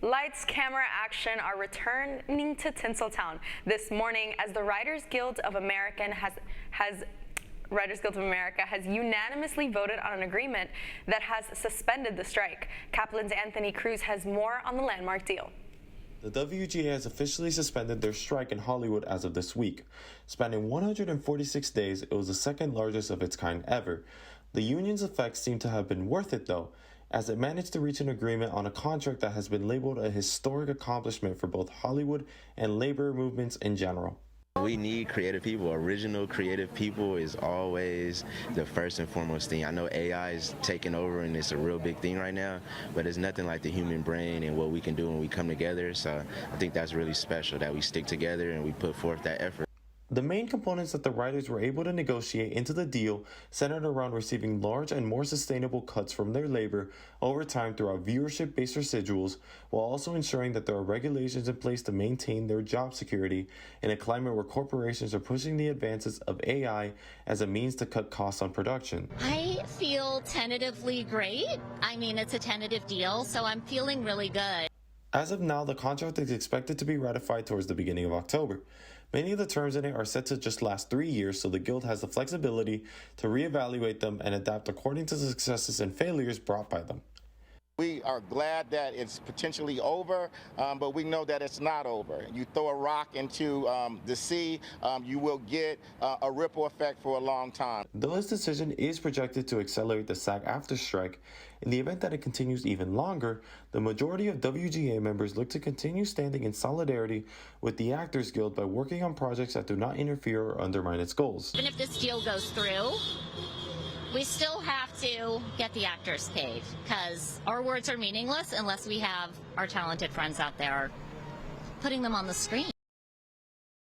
Lights, camera, action are returning to Tinseltown this morning as the Writers Guild of America has unanimously voted on an agreement that has suspended the strike. Caplin's Anthony Cruz has more on the landmark deal. The WGA has officially suspended their strike in Hollywood as of this week. Spanning 146 days, it was the second largest of its kind ever. The union's effects seem to have been worth it, though, as it managed to reach an agreement on a contract that has been labeled a historic accomplishment for both Hollywood and labor movements in general. We need creative people. Original creative people is always the first and foremost thing. I know AI is taking over and it's a real big thing right now, but it's nothing like the human brain and what we can do when we come together. So I think that's really special that we stick together and we put forth that effort. The main components that the writers were able to negotiate into the deal centered around receiving large and more sustainable cuts from their labor over time throughout viewership-based residuals, while also ensuring that there are regulations in place to maintain their job security in a climate where corporations are pushing the advances of AI as a means to cut costs on production. I feel tentatively great. I mean, it's a tentative deal, so I'm feeling really good. As of now, the contract is expected to be ratified towards the beginning of October. Many of the terms in it are set to just last 3 years, so the Guild has the flexibility to reevaluate them and adapt according to the successes and failures brought by them. We are glad that it's potentially over, but we know that it's not over. You throw a rock into the sea, you will get a ripple effect for a long time. Though this decision is projected to accelerate the SAG-AFTRA strike, in the event that it continues even longer, the majority of WGA members look to continue standing in solidarity with the Actors Guild by working on projects that do not interfere or undermine its goals. Even if this deal goes through, we still have to get the actors paid because our words are meaningless unless we have our talented friends out there putting them on the screen.